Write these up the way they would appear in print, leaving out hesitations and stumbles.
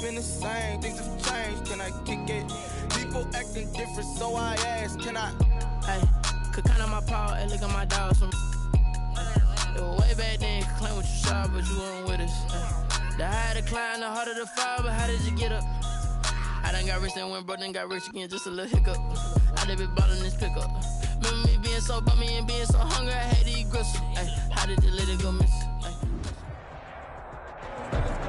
been the same, things have changed, can I kick it? People acting different, so I ask, can I? Hey, could count on my power, hey, look at my dogs from. It was way back then, could claim what you saw, but you weren't with us. The higher the climb, the harder the fall, but how did you get up? I done got rich and went broke, then got rich again, just a little hiccup. I done been ballin' this pickup. Remember me being so bummy and being so hungry, I had to eat gristle. Hey, how did you let it go miss?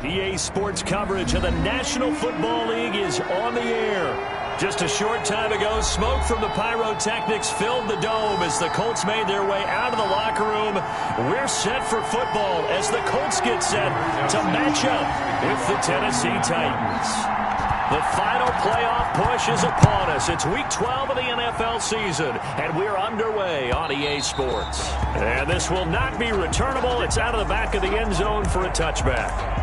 EA Sports coverage of the National Football League is on the air. Just a short time ago, smoke from the pyrotechnics filled the dome as the Colts made their way out of the locker room. We're set for football as the Colts get set to match up with the Tennessee Titans. The final playoff push is upon us. It's Week 12 of the NFL season, and we're underway on EA Sports. And this will not be returnable. It's out of the back of the end zone for a touchback.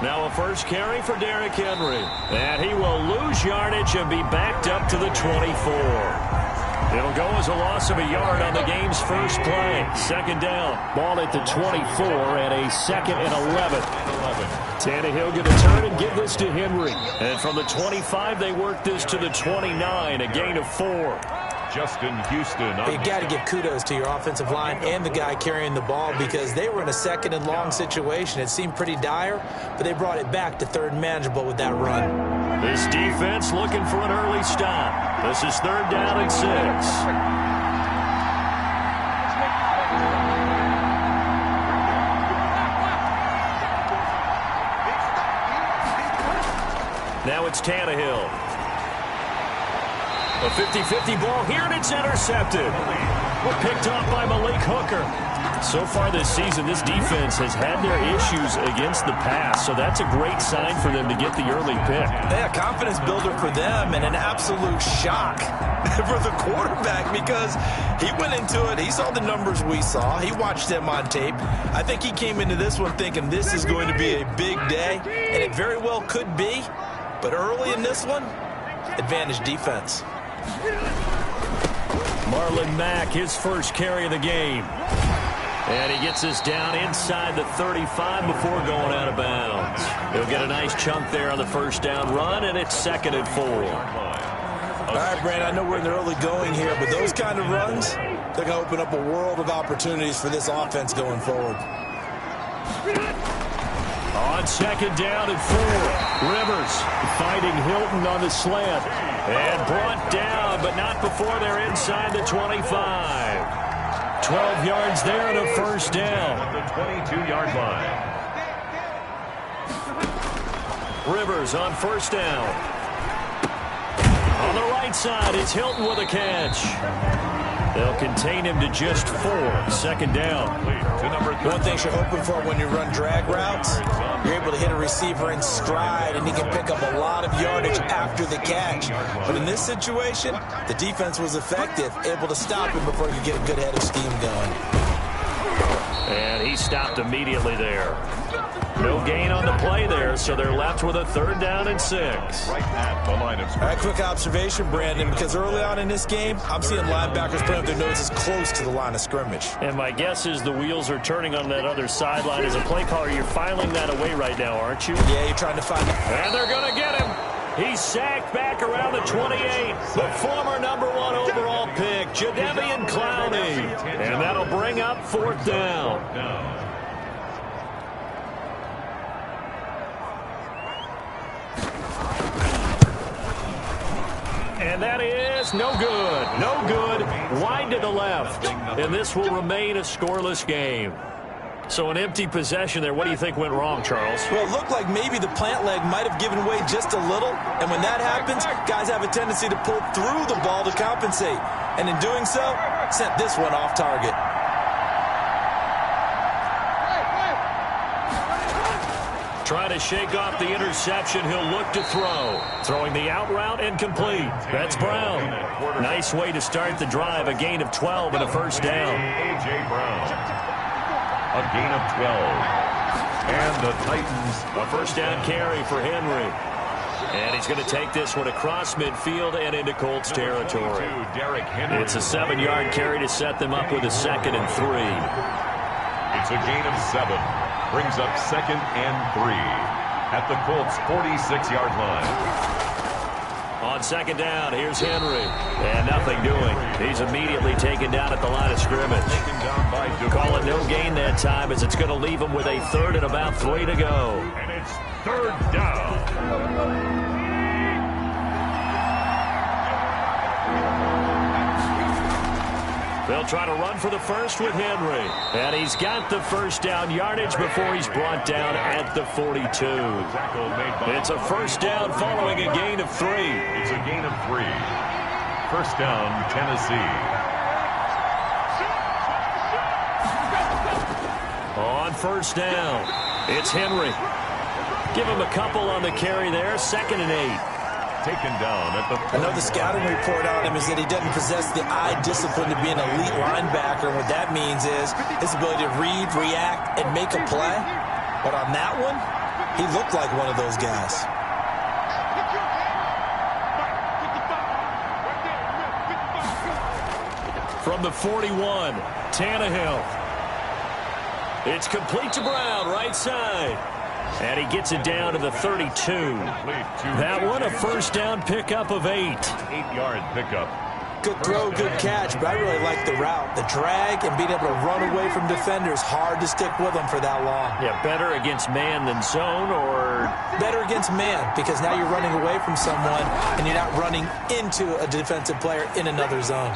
Now a first carry for Derrick Henry. And he will lose yardage and be backed up to the 24. It'll go as a loss of a yard on the game's first play. Second down. Ball at the 24 and a 2nd and 11. Tannehill going to turn and give this to Henry. And from the 25, they work this to the 29, a gain of 4. Justin Houston. You got to give kudos to your offensive line and the guy carrying the ball because they were in a 2nd and long situation. It seemed pretty dire, but they brought it back to 3rd and manageable with that run. This defense looking for an early stop. This is 3rd down and 6. Now it's Tannehill. A 50-50 ball here, and it's intercepted. Picked off by Malik Hooker. So far this season, this defense has had their issues against the pass, so that's a great sign for them to get the early pick. Yeah, confidence builder for them and an absolute shock for the quarterback because he went into it. He saw the numbers we saw. He watched them on tape. I think he came into this one thinking this is going to be a big day, and it very well could be. But early in this one, advantage defense. Marlon Mack, his first carry of the game. And he gets this down inside the 35 before going out of bounds. He'll get a nice chunk there on the first down run, and it's 2nd and 4. All right, Brandon, I know we're in the early going here, but those kind of runs, they're going to open up a world of opportunities for this offense going forward. On 2nd down and 4, Rivers fighting Hilton on the slant. And brought down, but not before they're inside the 25. 12 yards there and a first down. The 22-yard line. Rivers on first down. On the right side, it's Hilton with a catch. They'll contain him to just 4. 2nd down. One thing you're hoping for when you run drag routes, you're able to hit a receiver in stride, and he can pick up a lot of yardage after the catch. But in this situation, the defense was effective, able to stop him before you get a good head of steam going. And he stopped immediately there. No gain on the play there, so they're left with a 3rd down and 6. Right at the line of scrimmage. All right, quick observation, Brandon, because early on in this game, I'm seeing linebackers putting up their noses close to the line of scrimmage. And my guess is the wheels are turning on that other sideline. As a play caller, you're filing that away right now, aren't you? Yeah, you're trying to find it. And they're going to get him. He's sacked back around the 28. The former #1 overall pick, Jadeveon Clowney. And that'll bring up 4th down. And that is no good. No good. Wide to the left. And this will remain a scoreless game. So an empty possession there. What do you think went wrong, Charles? Well, it looked like maybe the plant leg might have given way just a little. And when that happens, guys have a tendency to pull through the ball to compensate. And in doing so, sent this one off target. trying to shake off the interception. He'll look to throw. Throwing the out route and complete. That's Brown. Nice way to start the drive. A gain of 12 and a first down. A.J. Brown. A gain of 12. And the Titans. A first down carry for Henry. And he's going to take this one across midfield and into Colts territory. It's a 7-yard carry to set them up with a 2nd and 3. It's a gain of 7. Brings up 2nd and 3 at the Colts' 46-yard line. On 2nd down, here's Henry. And nothing doing. He's immediately taken down at the line of scrimmage. Call it no gain that time as it's going to leave him with a 3rd and about 3 to go. And it's 3rd down. They'll try to run for the first with Henry. And he's got the first down yardage before he's brought down at the 42. It's a first down following a gain of 3. It's a gain of 3. First down, Tennessee. On first down, it's Henry. Give him a couple on the carry there. 2nd and 8. Taken down at the... I know the scouting report on him is that he doesn't possess the eye discipline to be an elite linebacker. And what that means is his ability to read, react, and make a play. But on that one, he looked like one of those guys. From the 41, Tannehill. It's complete to Brown, right side. And he gets it down to the 32. That one, a first down pickup of 8. 8-yard pickup. Good throw, good catch, but I really like the route. The drag and being able to run away from defenders, hard to stick with them for that long. Yeah, better against man than zone, or... Better against man, because now you're running away from someone and you're not running into a defensive player in another zone.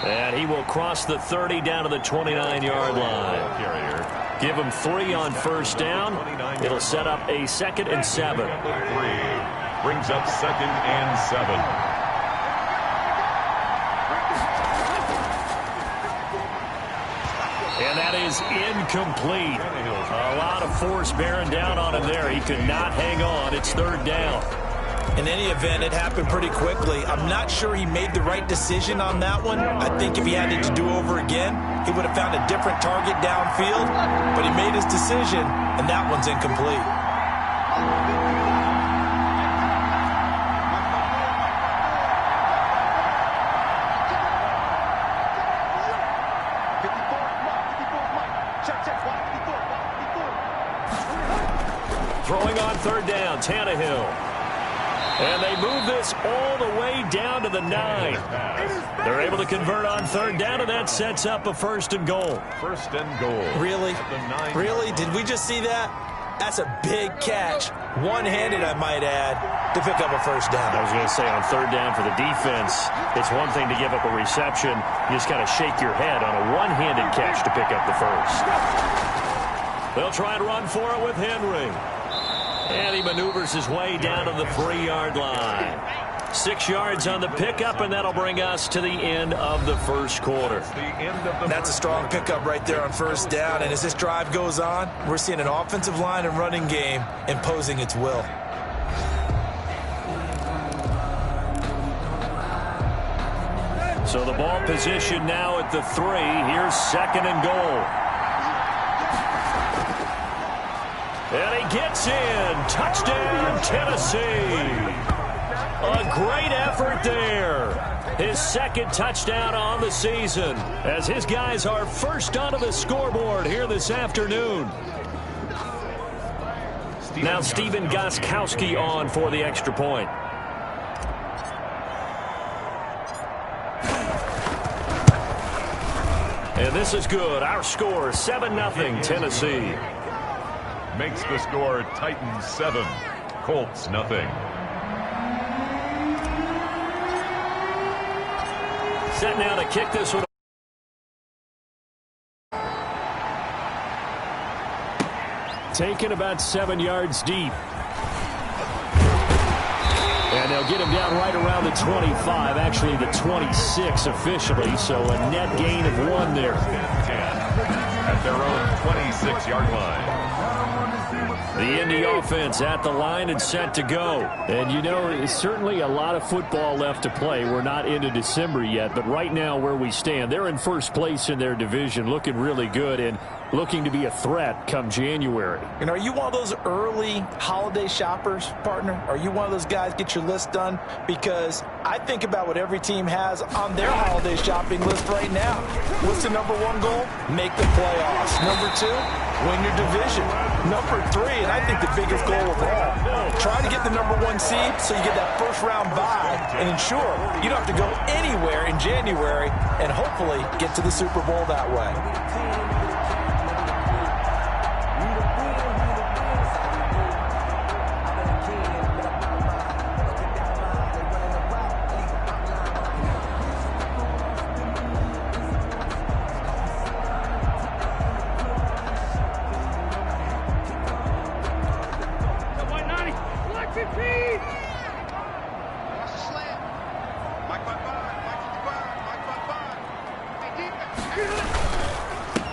And he will cross the 30 down to the 29-yard line. Give him 3 on first down. It'll set up a 2nd and 7. 3 brings up 2nd and 7. And that is incomplete. A lot of force bearing down on him there. He could not hang on. It's 3rd down. In any event, it happened pretty quickly. I'm not sure he made the right decision on that one. I think if he had it to do over again, he would have found a different target downfield. But he made his decision, and that one's incomplete. Throwing on 3rd down, Tannehill. And they move this all the way down to the 9. They're able to convert on 3rd down, and that sets up a 1st and goal. 1st and goal. Really? Really? Did we just see that? That's a big catch. One-handed, I might add, to pick up a first down. I was going to say on 3rd down for the defense, it's one thing to give up a reception. You just got to shake your head on a one-handed catch to pick up the first. They'll try and run for it with Henry. And he maneuvers his way down to the 3-yard line. 6 yards on the pickup, and that'll bring us to the end of the first quarter. That's a strong pickup right there on first down. And as this drive goes on, we're seeing an offensive line and running game imposing its will. So the ball position now at the 3. Here's 2nd and goal. And he gets in. Touchdown, Tennessee. A great effort there. His 2nd touchdown on the season as his guys are first onto the scoreboard here this afternoon. Now Stephen Gostkowski on for the extra point. And this is good. Our score, 7-0, Tennessee. Makes the score Titans 7, Colts nothing. Set now to kick this one. Taken about 7 yards deep. And they'll get him down right around the 25, actually the 26 officially, so a net gain of 1 there. At their own 26-yard line. The Indy offense at the line and set to go. And, you know, it's certainly a lot of football left to play. We're not into December yet, but right now where we stand, they're in first place in their division, looking really good and looking to be a threat come January. And are you one of those early holiday shoppers, partner? Are you one of those guys get your list done? Because I think about what every team has on their holiday shopping list right now. What's the number one goal? Make the playoffs. Number two, win your division. Number three, and I think the biggest goal of all, try to get the number one seed so you get that first round bye and ensure you don't have to go anywhere in January and hopefully get to the Super Bowl that way. 15!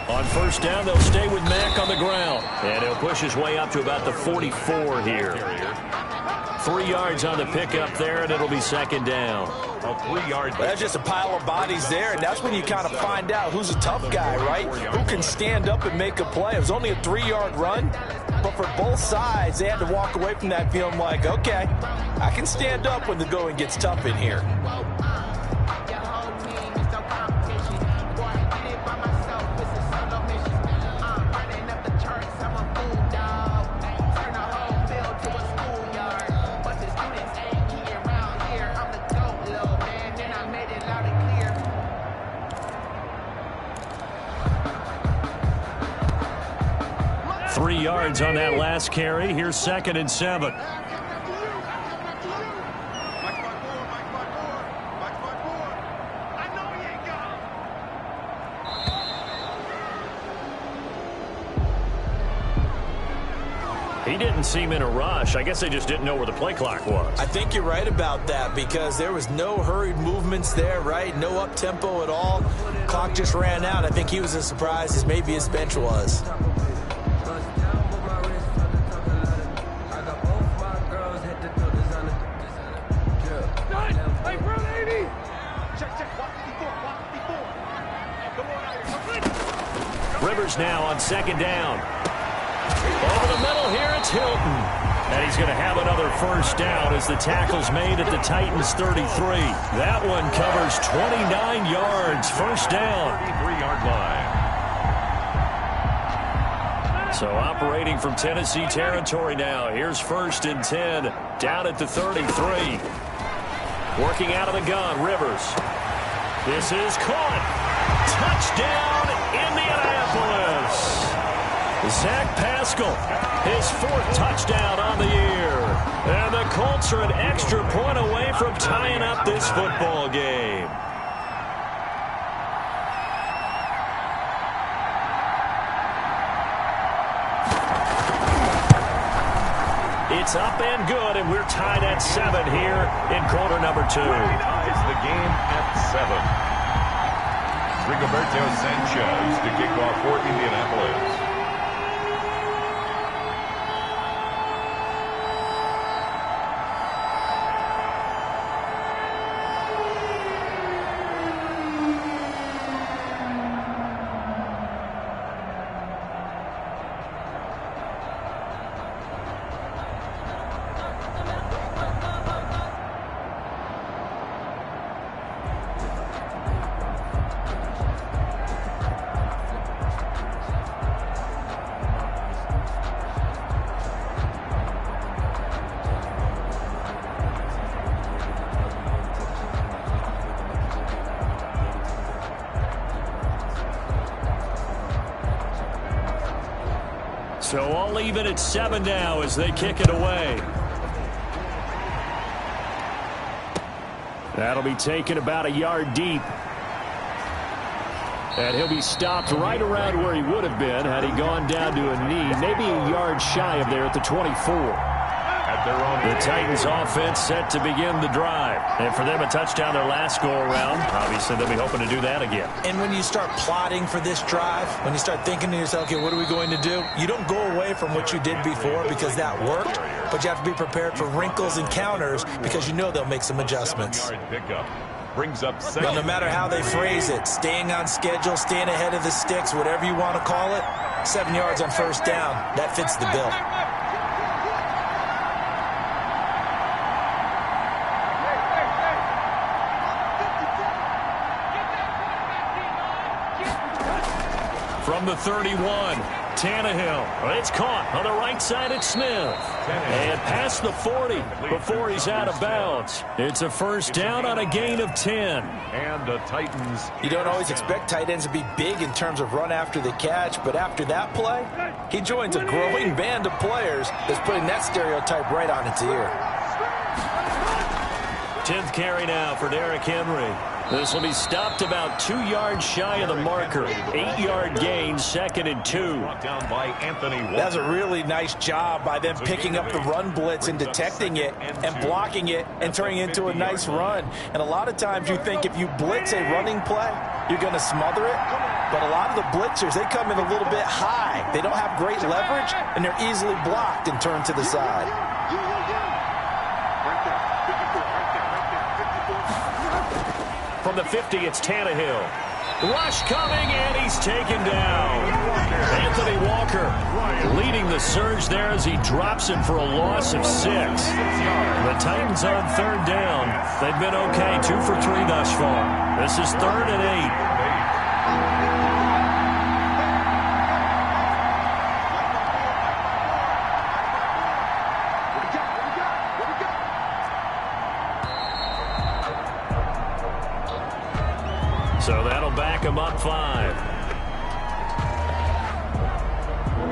On first down, they'll stay with Mack on the ground. And he'll push his way up to about the 44 here. 3 yards on the pickup there, and it'll be second down. A 3-yard. That's just a pile of bodies there, and that's when you kind of find out who's a tough guy, right? Who can stand up and make a play. It was only a 3-yard run, but for both sides, they had to walk away from that feeling like, okay, I can stand up when the going gets tough in here. Yards on that last carry. Here's 2nd and 7. He didn't seem in a rush. I guess they just didn't know where the play clock was. I think you're right about that because there was no hurried movements there, right? No up-tempo at all. Clock just ran out. I think he was as surprised as maybe his bench was. Rivers now on 2nd down. Over the middle here, it's Hilton. And he's going to have another first down as the tackle's made at the Titans' 33. That one covers 29 yards. First down. 33-yard line. So operating from Tennessee territory now. Here's 1st and 10 down at the 33. Working out of the gun, Rivers. This is caught. Touchdown, Indianapolis. Zach Pascal, his 4th touchdown on the year. And the Colts are an extra point away from tying up this football game. It's up and good, and we're tied at 7 here in quarter number 2. Ties the game at 7. Rigoberto Sanchez to kick off for Indianapolis. So all even at 7 now as they kick it away. That'll be taken about a yard deep. And he'll be stopped right around where he would have been had he gone down to a knee, maybe a yard shy of there at the 24. At The Titans offense set to begin the drive. And for them, a touchdown their last go-around. Obviously, they'll be hoping to do that again. And when you start plotting for this drive, when you start thinking to yourself, okay, what are we going to do? You don't go away from what you did before because that worked, but you have to be prepared for wrinkles and counters because you know they'll make some adjustments. Brings up but no matter how they phrase it, staying on schedule, staying ahead of the sticks, whatever you want to call it, 7 yards on first down, that fits the bill. From the 31, Tannehill. It's caught on the right side at Smith. And past the 40 before he's out of bounds. It's a first down on a gain of 10. And the Titans. You don't always expect tight ends to be big in terms of run after the catch, but after that play, he joins a growing band of players that's putting that stereotype right on its ear. 10th carry now for Derrick Henry. This will be stopped about 2 yards shy of the marker. 8-yard gain, 2nd and 2. Down by Anthony Walker. That's a really nice job by them picking up the run blitz and detecting it and blocking it and turning it into a nice run. And a lot of times you think if you blitz a running play, you're going to smother it. But a lot of the blitzers, they come in a little bit high. They don't have great leverage, and they're easily blocked and turned to the side. From the 50, it's Tannehill. Rush coming, and he's taken down. Anthony Walker leading the surge there as he drops him for a loss of 6. The Titans on 3rd down. They've been okay, 2 for 3 thus far. This is 3rd and 8. So that'll back him up 5.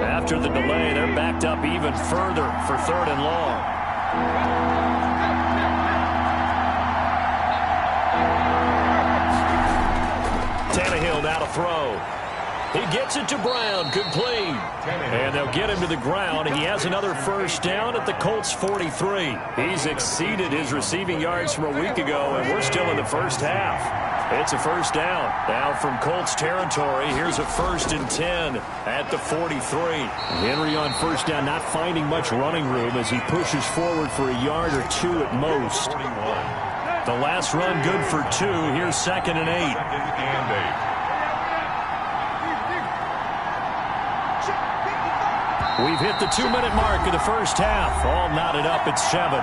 After the delay, they're backed up even further for 3rd and long. Tannehill now to throw. He gets it to Brown, complete. And they'll get him to the ground. He has another first down at the Colts 43. He's exceeded his receiving yards from a week ago, and we're still in the first half. It's a first down. Now from Colts territory, here's a 1st and 10 at the 43. Henry on first down, not finding much running room as he pushes forward for a yard or 2 at most. The last run good for 2. Here's 2nd and 8. We've hit the 2-minute mark of the first half. All knotted up at 7.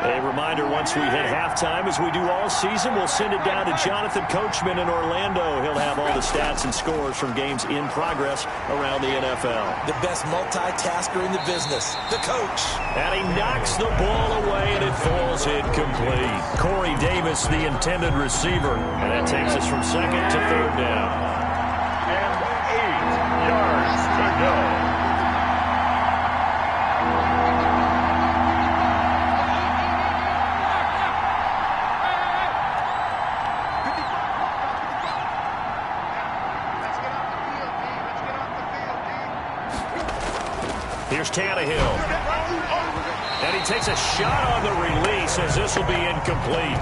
A reminder, once we hit halftime, as we do all season, we'll send it down to Jonathan Coachman in Orlando. He'll have all the stats and scores from games in progress around the NFL. The best multitasker in the business, the coach. And he knocks the ball away, and it falls incomplete. Corey Davis, the intended receiver. And that takes us from 2nd to 3rd down. And 8 yards to go. Here's Tannehill. And he takes a shot on the release as this will be incomplete.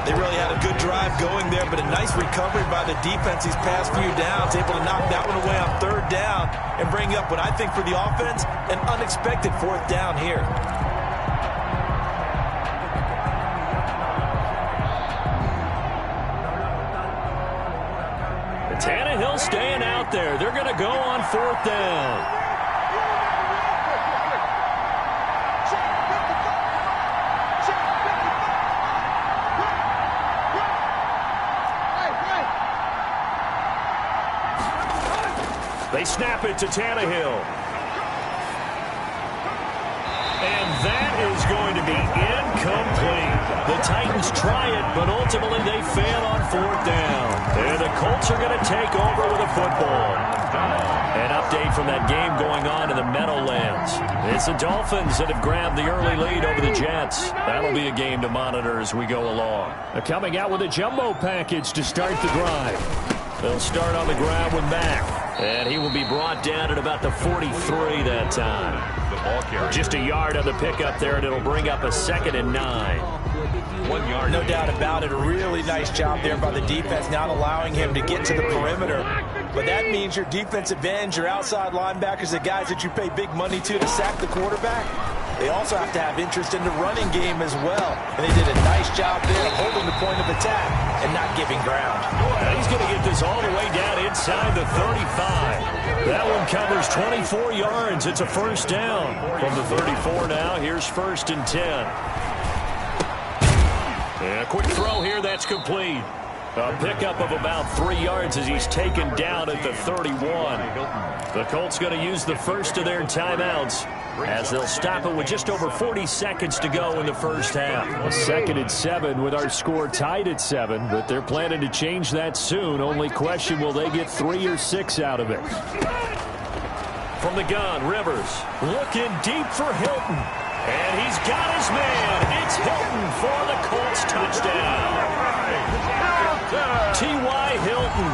They really had a good drive going there, but a nice recovery by the defense these past few downs, able to knock that one away on 3rd down and bring up what I think for the offense, an unexpected 4th down here. Tannehill staying out there. They're going to go on 4th down. They snap it to Tannehill. And that is going to be incomplete. The Titans try it, but ultimately they fail on 4th down. And the Colts are going to take over with a football. An update from that game going on in the Meadowlands. It's the Dolphins that have grabbed the early lead over the Jets. That'll be a game to monitor as we go along. They're coming out with a jumbo package to start the drive. They'll start on the ground with Mack. And he will be brought down at about the 43 that time. The ball carrier. Just a yard on the pickup there, and it'll bring up a 2nd and 9. 1 yard. No doubt about it. A really nice job there by the defense, not allowing him to get to the perimeter. But that means your defensive ends, your outside linebackers, the guys that you pay big money to sack the quarterback, they also have to have interest in the running game as well. And they did a nice job there of holding the point of attack and not giving ground. He's going to get this all the way down inside the 35. That one covers 24 yards. It's a first down. From the 34 now, here's 1st and 10. And a quick throw here, that's complete. A pickup of about 3 yards as he's taken down at the 31. The Colts going to use the first of their timeouts as they'll stop it with just over 40 seconds to go in the first half. 2nd and 7 with our score tied at 7, but they're planning to change that soon. Only question, will they get 3 or 6 out of it? From the gun, Rivers looking deep for Hilton. And he's got his man. It's Hilton for the Colts touchdown. T.Y. Hilton,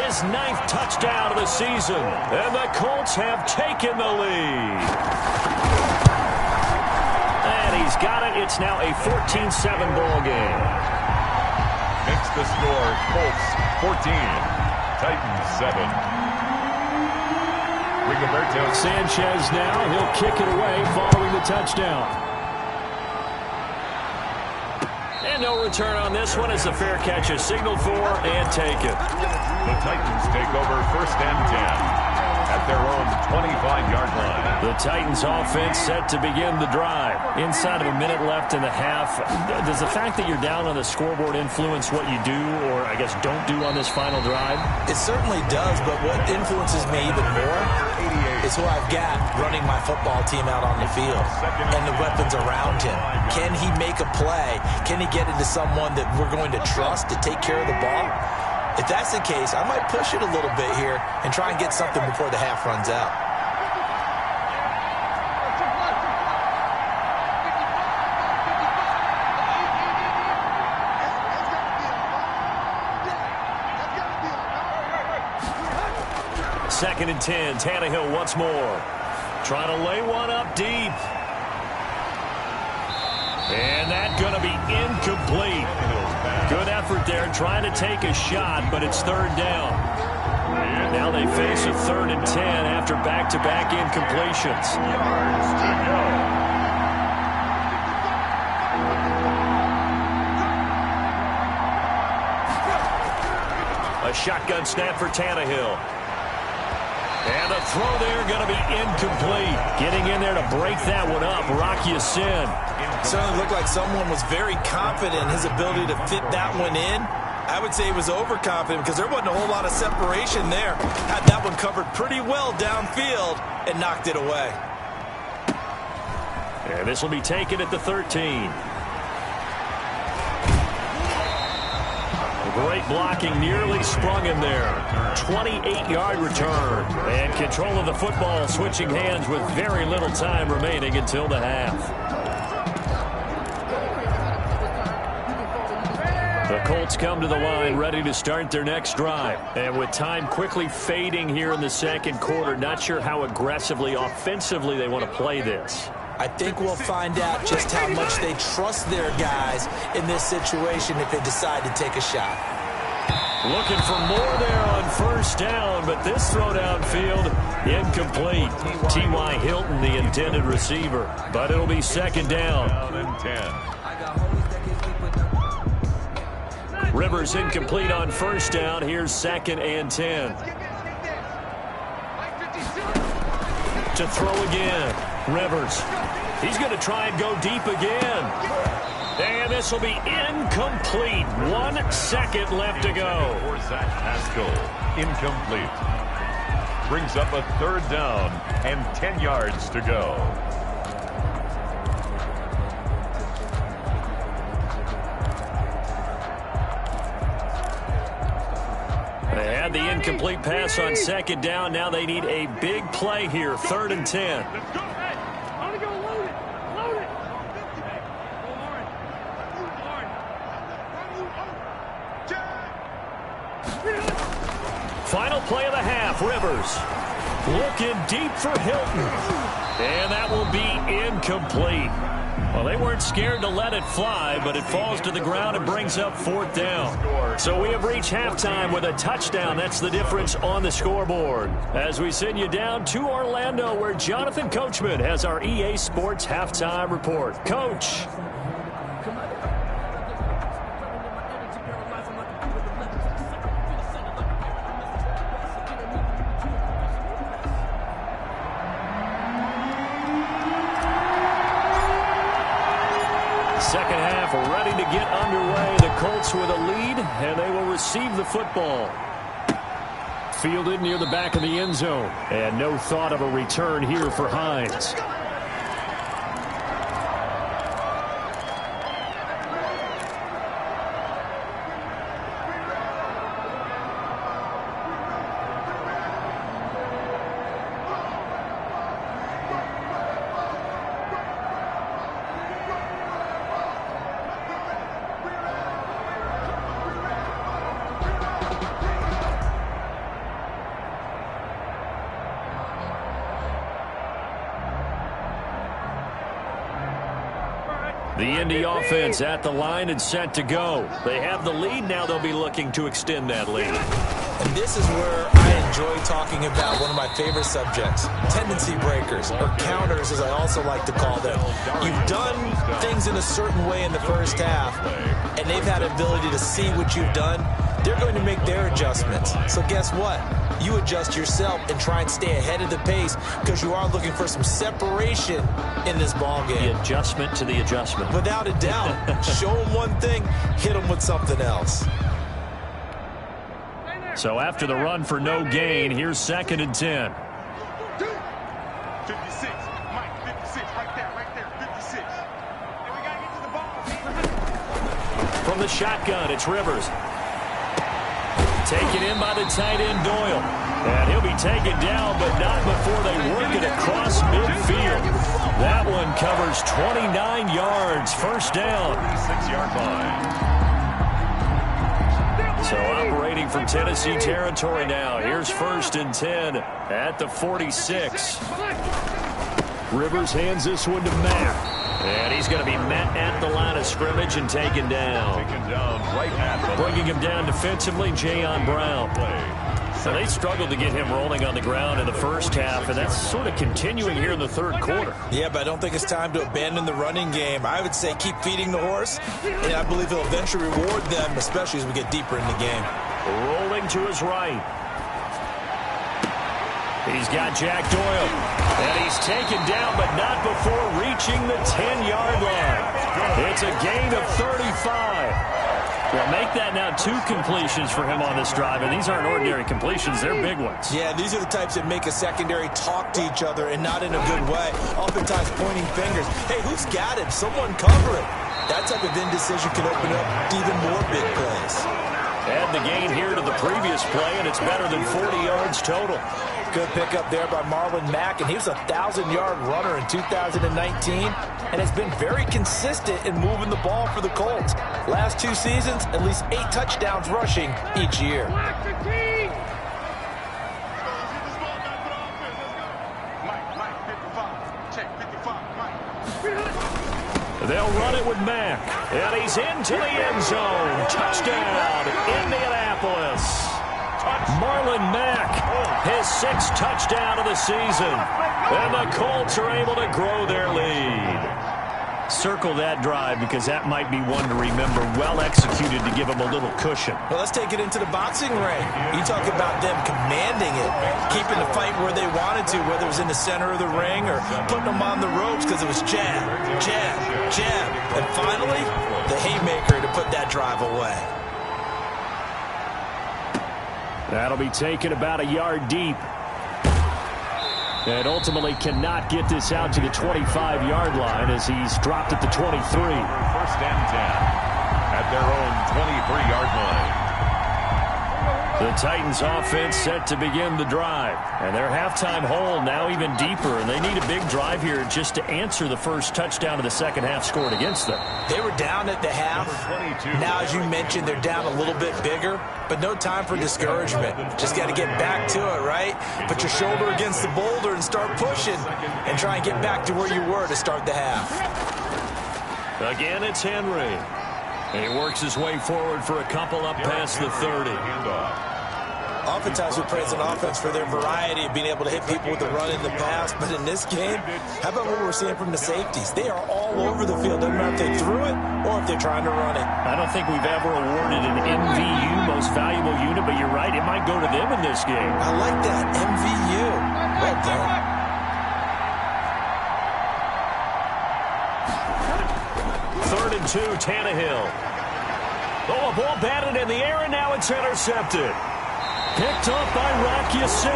his 9th touchdown of the season. And the Colts have taken the lead. And he's got it. It's now a 14-7 ball game. Makes the score Colts 14, Titans 7. Rigoberto Sanchez now. He'll kick it away following the touchdown. And no return on this one as the fair catch is signaled for and taken. The Titans take over 1st and 10 at their own 25-yard line. The Titans offense set to begin the drive. Inside of a minute left in the half, does the fact that you're down on the scoreboard influence what you do, or I guess don't do on this final drive? It certainly does, but what influences me even more is who I've got running my football team out on the field and the weapons around him. Can he make a play? Can he get into someone that we're going to trust to take care of the ball? If that's the case, I might push it a little bit here and try and get something before the half runs out. Second and 10. Tannehill once more. Trying to lay one up deep. And that's going to be incomplete. Good effort there trying to take a shot, but it's 3rd down. Now they face a 3rd and 10 after back-to-back incompletions. Yards to go. A shotgun snap for Tannehill. And the throw there going to be incomplete. Getting in there to break that one up, Rocky Sin. Certainly looked like someone was very confident in his ability to fit that one in. I would say he was overconfident because there wasn't a whole lot of separation there. Had that one covered pretty well downfield and knocked it away. And this will be taken at the 13. Great blocking, nearly sprung him there. 28-yard return. And control of the football switching hands with very little time remaining until the half. The Colts come to the line ready to start their next drive. And with time quickly fading here in the second quarter, not sure how aggressively, offensively they want to play this. I think we'll find out just how much they trust their guys in this situation if they decide to take a shot. Looking for more there on 1st down, but this throw downfield incomplete. T.Y. Hilton, the intended receiver, but it'll be 2nd down. 10. Rivers incomplete on 1st down. Here's 2nd and 10. To throw again. Rivers. He's going to try and go deep again. And this will be incomplete. 1 second left to go. For Zach Pascal, incomplete. Brings up a 3rd down and 10 yards to go. They had the incomplete pass on 2nd down. Now they need a big play here. 3rd and 10. Final play of the half, Rivers. Looking deep for Hilton. And that will be incomplete. Well, they weren't scared to let it fly, but it falls to the ground and brings up 4th down. So we have reached halftime with a touchdown. That's the difference on the scoreboard. As we send you down to Orlando, where Jonathan Coachman has our EA Sports halftime report. Coach. Second half ready to get underway. The Colts with a lead, and they will receive the football. Fielded near the back of the end zone. And no thought of a return here for Hines. The Indy offense at the line and set to go. They have the lead. Now they'll be looking to extend that lead. And this is where I enjoy talking about one of my favorite subjects, tendency breakers, or counters as I also like to call them. You've done things in a certain way in the first half, and they've had the ability to see what you've done. They're going to make their adjustments. So guess what? You adjust yourself and try and stay ahead of the pace because you are looking for some separation in this ball game. The adjustment to the adjustment. Without a doubt. Show them one thing, hit them with something else. So after the run for no gain, here's 2nd and 10. 56. Mike, 56. Right there. 56. And we got to get to the ball. From the shotgun, it's Rivers. Taken in by the tight end, Doyle. And he'll be taken down, but not before they work it across midfield. That one covers 29 yards. First down. 36-yard line. So operating from Tennessee territory now. Here's 1st and 10 at the 46. Rivers hands this one to Matt. And he's going to be met at the line of scrimmage and taken down. Taken down right at the Bringing him down defensively, Jayon Brown. So they struggled to get him rolling on the ground in the first half, and that's sort of continuing here in the 3rd quarter. Yeah, but I don't think it's time to abandon the running game. I would say keep feeding the horse, and I believe he'll eventually reward them, especially as we get deeper in the game. Rolling to his right. He's got Jack Doyle, and he's taken down, but not before reaching the 10-yard line. It's a gain of 35. Well, make that now 2 completions for him on this drive, and these aren't ordinary completions. They're big ones. Yeah, these are the types that make a secondary talk to each other and not in a good way. Oftentimes pointing fingers. Hey, who's got it? Someone cover it. That type of indecision can open up even more big plays. Add the gain here to the previous play, and it's better than 40 yards total. Good pickup there by Marlon Mack, and he was a 1,000-yard runner in 2019 and has been very consistent in moving the ball for the Colts. Last 2 seasons, at least 8 touchdowns rushing each year. They'll run it with Mack, and he's into the end zone. Touchdown, Indianapolis. Marlon Mack, his 6th touchdown of the season, and the Colts are able to grow their lead. Circle that drive because that might be one to remember. Well executed to give them a little cushion. Well, let's take it into the boxing ring. You talk about them commanding it, keeping the fight where they wanted to, whether it was in the center of the ring or putting them on the ropes because it was jab, jab, jab. And finally, the haymaker to put that drive away. That'll be taken about a yard deep. And ultimately cannot get this out to the 25-yard line as he's dropped at the 23. 1st and 10 at their own 23-yard line. The Titans offense set to begin the drive. And their halftime hole now even deeper. And they need a big drive here just to answer the first touchdown of the second half scored against them. They were down at the half. Now, as you mentioned, they're down a little bit bigger. But no time for discouragement. Just got to get back to it, right? Put your shoulder against the boulder and start pushing. And try and get back to where you were to start the half. Again, it's Henry. He works his way forward for a couple up past the 30. Oftentimes we praise an offense for their variety of being able to hit people with the run in the pass. But in this game, how about what we're seeing from the safeties? They are all over the field. Doesn't matter if they threw it or if they're trying to run it. I don't think we've ever awarded an MVU, most valuable unit, but you're right, it might go to them in this game. I like that, MVU. Well done. Third and 2, Tannehill. Oh, a ball batted in the air, and now it's intercepted. Picked up by Rock Ya-Sin,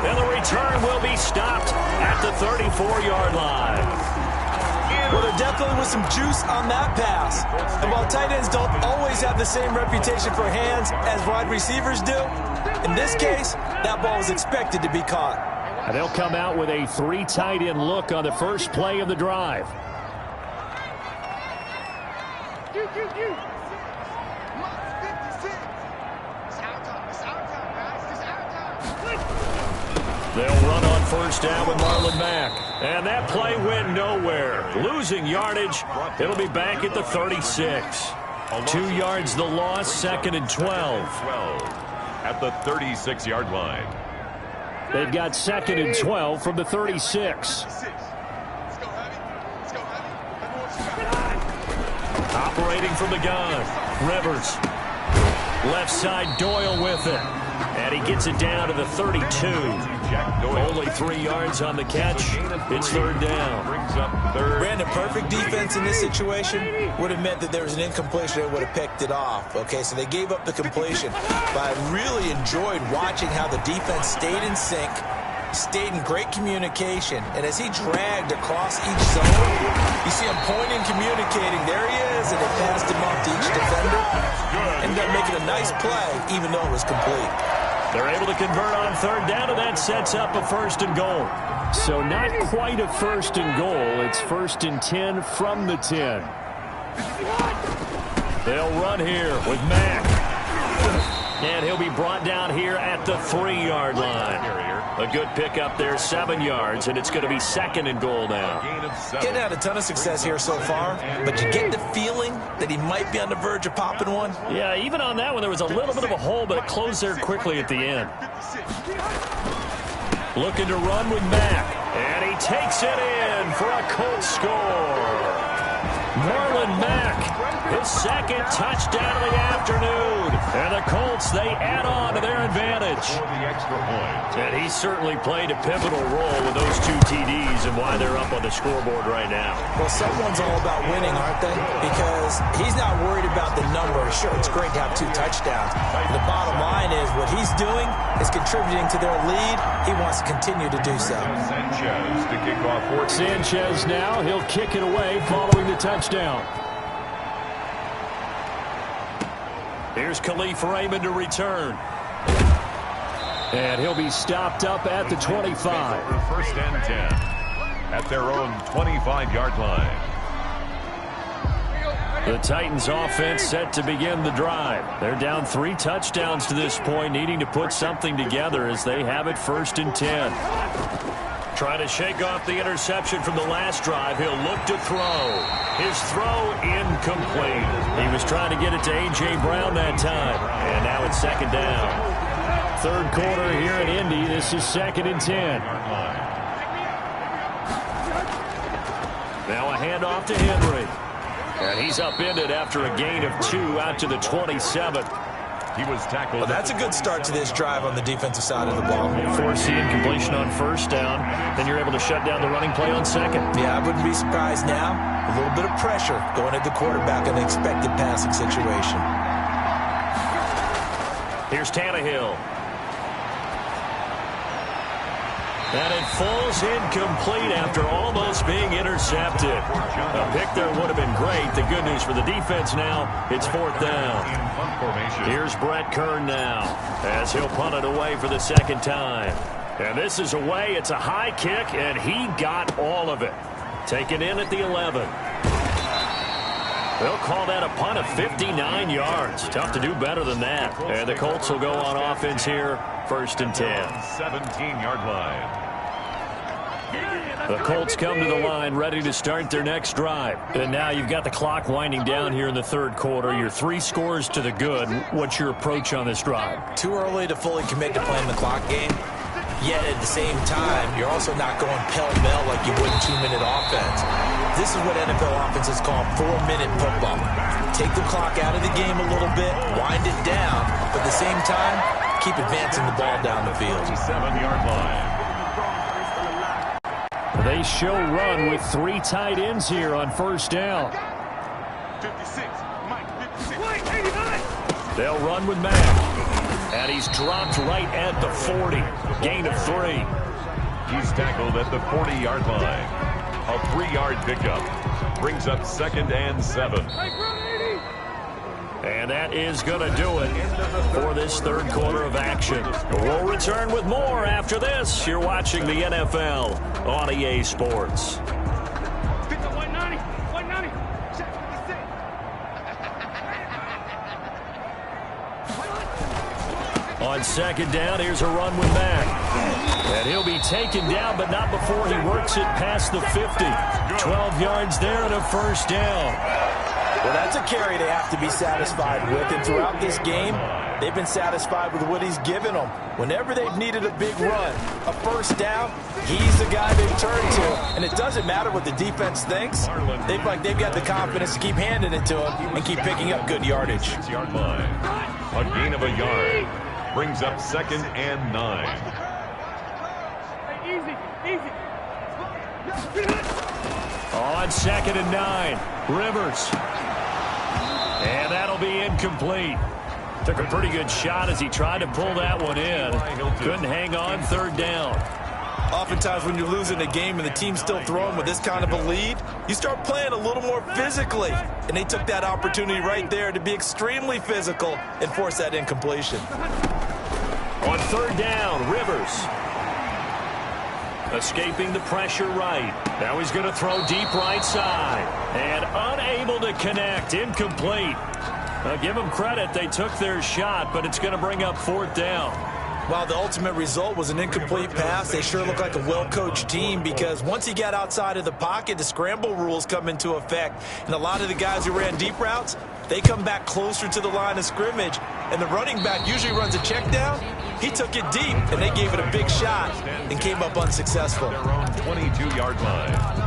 and the return will be stopped at the 34-yard line. Well, there definitely was some juice on that pass. And while tight ends don't always have the same reputation for hands as wide receivers do, in this case, that ball was expected to be caught. And they'll come out with a 3 tight end look on the first play of the drive. They'll run on first down with Marlon Mack. And that play went nowhere. Losing yardage. It'll be back at the 36. 2 yards the loss, second and 12. At the 36-yard line. They've got second and 12 from the 36. Operating from the gun. Rivers. Left side, Doyle with it. And he gets it down to the 32. Only 3 yards on the catch. It's third down. Brandon, perfect defense in this situation would have meant that there was an incompletion that would have picked it off. Okay, so they gave up the completion. But I really enjoyed watching how the defense stayed in sync, stayed in great communication. And as he dragged across each zone, you see him pointing, communicating. There he is, and they passed him off to each defender. Ended up making a nice play, even though it was complete. They're able to convert on third down, and that sets up a first and goal. So not quite a first and goal. It's first and 10 from the 10. They'll run here with Mack. And he'll be brought down here at the 3-yard line. A good pickup there, 7 yards, and it's going to be second and goal now. Getting had a ton of success here so far, but you get the feeling that he might be on the verge of popping one. Yeah, even on that one, there was a little bit of a hole, but it closed there quickly at the end. Looking to run with Mack, and he takes it in for a Colts score. Marlon Mack, his second touchdown of the afternoon. And the Colts, they add on to their advantage. And he certainly played a pivotal role with those 2 TDs and why they're up on the scoreboard right now. Well, someone's all about winning, aren't they? Because he's not worried about the number. Sure, it's great to have 2 touchdowns. The bottom line is what he's doing is contributing to their lead. He wants to continue to do so. Sanchez to kick off. Sanchez now, he'll kick it away following the touchdown. Here's Khalif Raymond to return. And he'll be stopped up at the 25. First and 10 at their own 25-yard line. The Titans offense set to begin the drive. They're down 3 touchdowns to this point, needing to put something together as they have it first and 10. Trying to shake off the interception from the last drive. He'll look to throw. His throw incomplete. He was trying to get it to A.J. Brown that time. And now it's second down. Third quarter here in Indy. This is second and 10. Now a handoff to Henry. And he's upended after a gain of 2 out to the 27. He was tackled. Well, that's a good start to this drive on the defensive side of the ball. Force the incompletion on first down. Then you're able to shut down the running play on second. Yeah, I wouldn't be surprised now. A little bit of pressure going at the quarterback in the expected passing situation. Here's Tannehill. And it falls incomplete after almost being intercepted. A pick there would have been great. The good news for the defense now, it's fourth down. formation. Here's Brett Kern now as he'll punt it away for the second time. And this is away. It's a high kick, and he got all of it. Taken in at the 11. They'll call that a punt of 59 yards. Tough to do better than that. And the Colts will go on offense here, 1st and 10. 17-yard line. The Colts come to the line ready to start their next drive. And now you've got the clock winding down here in the third quarter. You're 3 scores to the good. What's your approach on this drive? Too early to fully commit to playing the clock game. Yet at the same time, you're also not going pell-mell like you would in 2-minute offense. This is what NFL offenses call 4-minute football. Take the clock out of the game a little bit, wind it down, but at the same time, keep advancing the ball down the field. 7-yard line. They show run with 3 tight ends here on first down. 56. Mike, 56. 89. They'll run with Mack. And he's dropped right at the 40. Gain of 3. He's tackled at the 40-yard line. A 3-yard pickup. Brings up 2nd and 7. And that is going to do it for this third quarter of action. We'll return with more after this. You're watching the NFL on EA Sports. 190. 190. On second down, here's a run with Mack. And he'll be taken down, but not before he works it past the 50. 12 yards there and a first down. Well, that's a carry they have to be satisfied with. And throughout this game, they've been satisfied with what he's given them. Whenever they've needed a big run, a first down, he's the guy they've turned to. And it doesn't matter what the defense thinks. They've got the confidence to keep handing it to him and keep picking up good yardage. 6-yard line. A gain of a yard. Brings up 2nd and 9. Easy. On 2nd and 9, Rivers. And that'll be incomplete. Took a pretty good shot as he tried to pull that one in. Couldn't hang on, 3rd down. Oftentimes when you're losing a game and the team's still throwing with this kind of a lead, you start playing a little more physically. And they took that opportunity right there to be extremely physical and force that incompletion. On 3rd down, Rivers. Escaping the pressure right. Now he's going to throw deep right side. And unable to connect. Incomplete. Give them credit. They took their shot, but it's going to bring up 4th down. While the ultimate result was an incomplete pass, they sure look like a well-coached team because once he got outside of the pocket, the scramble rules come into effect. And a lot of the guys who ran deep routes, they come back closer to the line of scrimmage. And the running back usually runs a check down. He took it deep, and they gave it a big shot and came up unsuccessful. Their own 22-yard line.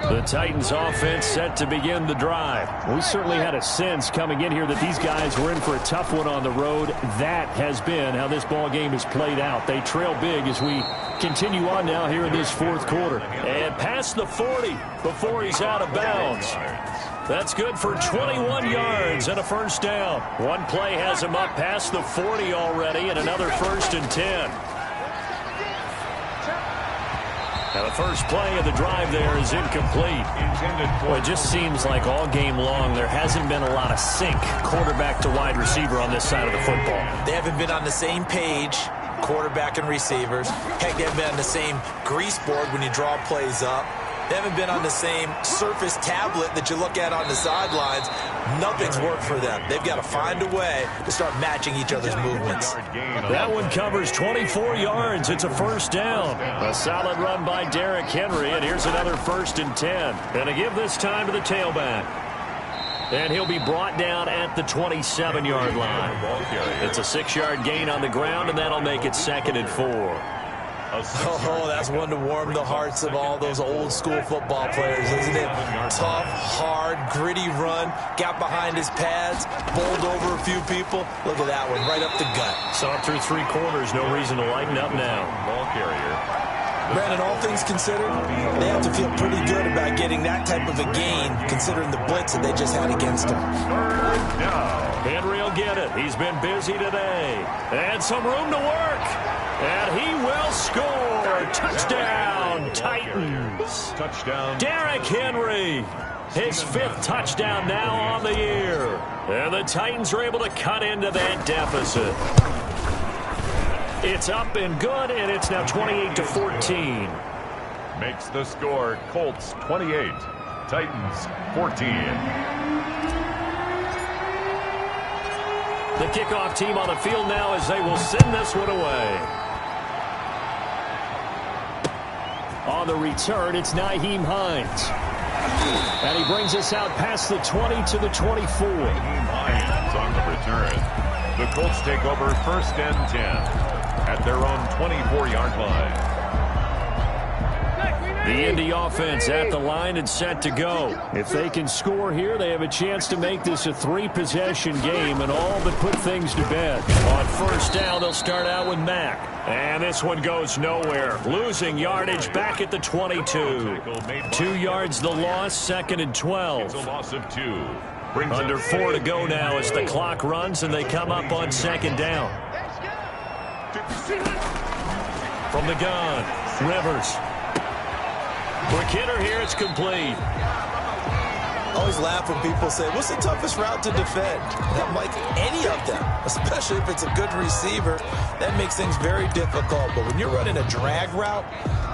The Titans offense set to begin the drive. We certainly had a sense coming in here that these guys were in for a tough one on the road. That has been how this ball game is played out. They trail big as we continue on now here in this 4th quarter. And past the 40 before he's out of bounds. That's good for 21 yards and a first down. One play has him up past the 40 already and another 1st and 10. Now the first play of the drive there is incomplete. Well, it just seems like all game long there hasn't been a lot of sync quarterback to wide receiver on this side of the football. They haven't been on the same page, quarterback and receivers. Heck, they haven't been on the same grease board when you draw plays up. They haven't been on the same surface tablet that you look at on the sidelines. Nothing's worked for them. They've got to find a way to start matching each other's movements. That one covers 24 yards. It's a first down. A solid run by Derrick Henry, and here's another 1st and 10. And to give this time to the tailback. And he'll be brought down at the 27-yard line. It's a 6-yard gain on the ground, and that'll make it 2nd and 4. Oh, that's one to warm the hearts of all those old school football players, isn't it? Tough, hard, gritty run, got behind his pads, bowled over a few people. Look at that one, right up the gut. Saw it through 3 quarters, no reason to lighten up now. Ball carrier. Brandon, all things considered, they have to feel pretty good about getting that type of a gain, considering the blitz that they just had against them. Henry will get it. He's been busy today. And some room to work. And he will score. Touchdown, Titans. Touchdown. Derrick Henry. His 5th touchdown now on the year. And the Titans are able to cut into that deficit. It's up and good, and it's now 28-14. Makes the score Colts 28, Titans 14. The kickoff team on the field now as they will send this one away. On the return, it's Nyheim Hines. And he brings us out past the 20 to the 24. Nyheim Hines on the return. The Colts take over 1st and 10 at their own 24-yard line. The Indy offense at the line and set to go. If they can score here, they have a chance to make this a 3-possession game and all but put things to bed. On 1st down, they'll start out with Mack. And this one goes nowhere. Losing yardage back at the 22. 2 yards the loss, 2nd and 12. It's a loss of 2. Under 4 to go now as the clock runs and they come up on 2nd down. From the gun, Rivers. Quick hitter here, it's complete. Always laugh when people say, what's the toughest route to defend? I'm like, any of them, especially if it's a good receiver. That makes things very difficult. But when you're running a drag route,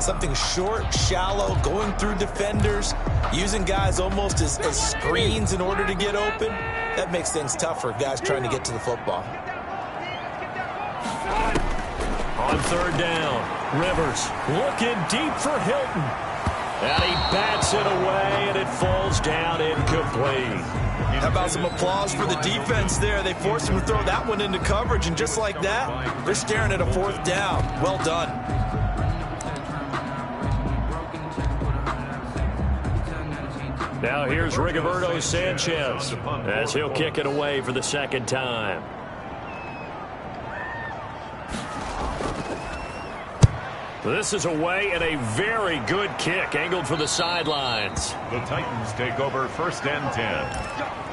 something short, shallow, going through defenders, using guys almost as screens in order to get open, that makes things tough for guys trying to get to the football. On 3rd down, Rivers looking deep for Hilton. And he bats it away, and it falls down incomplete. How about some applause for the defense there? They forced him to throw that one into coverage, and just like that, they're staring at a 4th down. Well done. Now here's Rigoberto Sanchez as he'll kick it away for the 2nd time. This is away and a very good kick angled for the sidelines. The Titans take over 1st and 10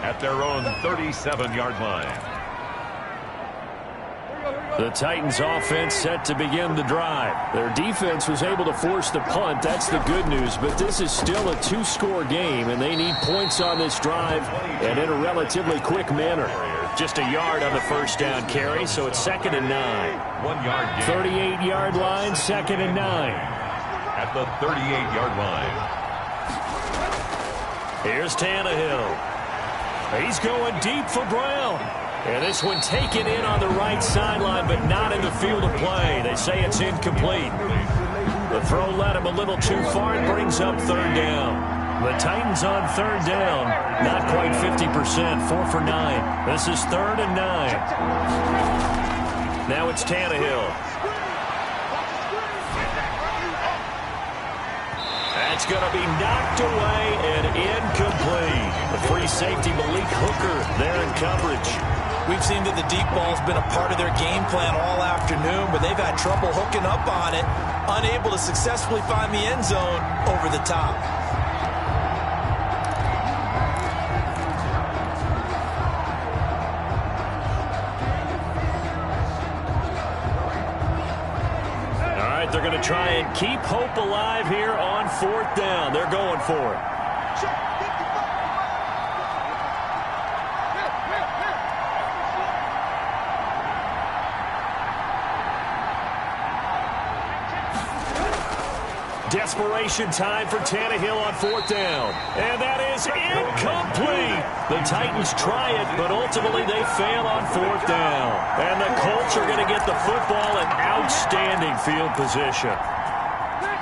at their own 37-yard line. The Titans offense set to begin the drive. Their defense was able to force the punt. That's the good news, but this is still a 2-score game, and they need points on this drive and in a relatively quick manner. Just a yard on the 1st down carry, so it's 2nd and 9. 1 yard gain. 38-yard line, 2nd and 9. At the 38-yard line. Here's Tannehill. He's going deep for Brown. And this one taken in on the right sideline, but not in the field of play. They say it's incomplete. The throw led him a little too far and brings up 3rd down. The Titans on 3rd down, not quite 50%, 4 for 9. This is 3rd and 9. Now it's Tannehill. That's going to be knocked away and incomplete. The free safety Malik Hooker there in coverage. We've seen that the deep ball's been a part of their game plan all afternoon, but they've had trouble hooking up on it, unable to successfully find the end zone over the top. They're going to try and keep hope alive here on 4th down. They're going for it. Desperation time for Tannehill on 4th down. And that is incomplete. The Titans try it, but ultimately they fail on 4th down. And the Colts are going to get the football in outstanding field position.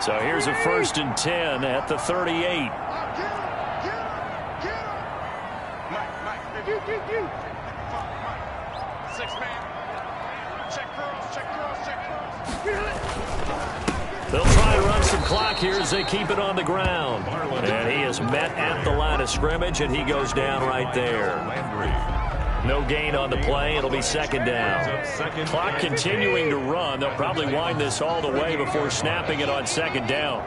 So here's a 1st and 10 at the 38. They'll try to run some clock here as they keep it on the ground. And he is met at the line of scrimmage, and he goes down right there. No gain on the play. It'll be 2nd down. Clock continuing to run. They'll probably wind this all the way before snapping it on 2nd down.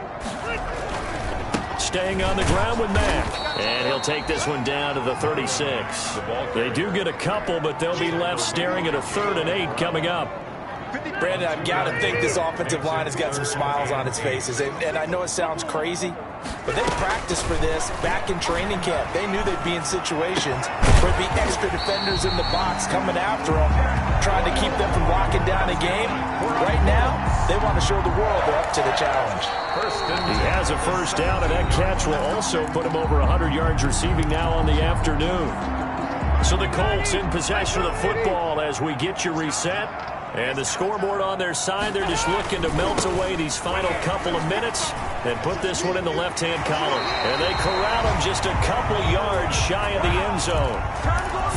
Staying on the ground with Mack. And he'll take this one down to the 36. They do get a couple, but they'll be left staring at a 3rd and 8 coming up. Brandon, I've got to think this offensive line has got some smiles on its faces. And I know it sounds crazy, but they practiced for this back in training camp. They knew they'd be in situations where there'd be extra defenders in the box coming after them, trying to keep them from locking down a game. Right now, they want to show the world they're up to the challenge. He has a first down, and that catch will also put him over 100 yards receiving now on the afternoon. So the Colts in possession of the football as we get you reset. And the scoreboard on their side, they're just looking to melt away these final couple of minutes and put this one in the left-hand column. And they corral him just a couple yards shy of the end zone.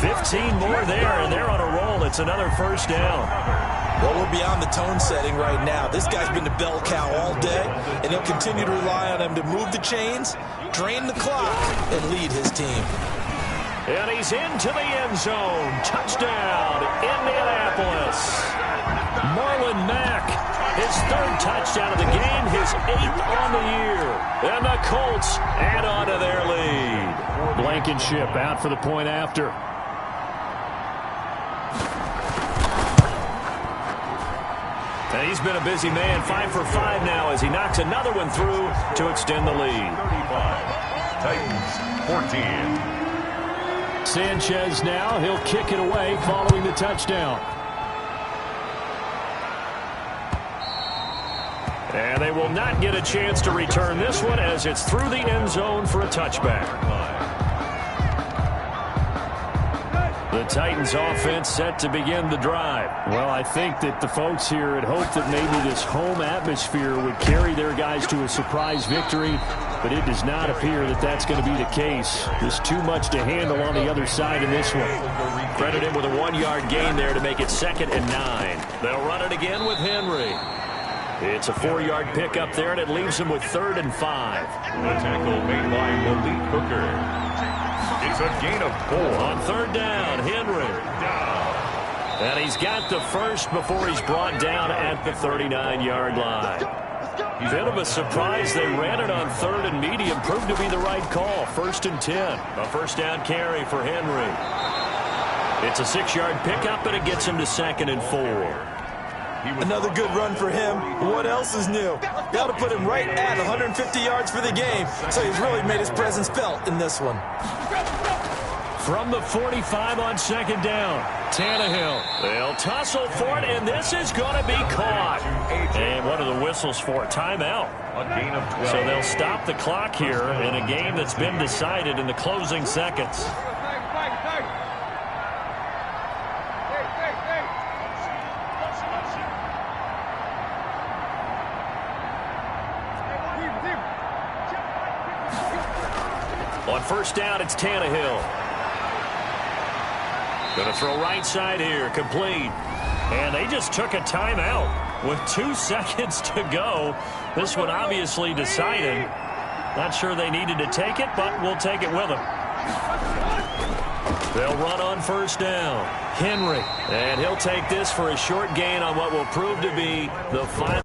15 more there, and they're on a roll. It's another first down. Well, we're beyond the tone setting right now. This guy's been the bell cow all day, and he'll continue to rely on him to move the chains, drain the clock, and lead his team. And he's into the end zone. Touchdown, Indianapolis. Marlon Mack, his third touchdown of the game, his 8th on the year. And the Colts add on to their lead. Blankenship out for the point after. And he's been a busy man, 5 for 5 now as he knocks another one through to extend the lead. 35, Titans 14. Sanchez now, he'll kick it away following the touchdown. And they will not get a chance to return this one as it's through the end zone for a touchback. The Titans offense set to begin the drive. Well, I think that the folks here had hoped that maybe this home atmosphere would carry their guys to a surprise victory, but it does not appear that that's going to be the case. There's too much to handle on the other side in this one. Credit him with a 1-yard gain there to make it 2nd and 9. They'll run it again with Henry. It's a 4-yard pickup there, and it leaves him with 3rd and 5. The tackle made by Malik Hooker. It's a gain of 4. On 3rd down, Henry. And he's got the first before he's brought down at the 39-yard line. Bit of a surprise. They ran it on 3rd and medium. Proved to be the right call. 1st and 10. A first down carry for Henry. It's a 6-yard pickup, and it gets him to 2nd and 4. Another good run for him. What else is new? That'll put him right at 150 yards for the game, so he's really made his presence felt in this one. From the 45 on 2nd down, Tannehill. They'll tussle for it, and this is going to be caught. And what are the whistles for? Timeout. A gain of 12. So they'll stop the clock here in a game that's been decided in the closing seconds. On 1st down, it's Tannehill. Going to throw right side here, complete. And they just took a timeout with 2 seconds to go. This one obviously decided. Not sure they needed to take it, but we'll take it with them. They'll run on 1st down. Henry. And he'll take this for a short gain on what will prove to be the final.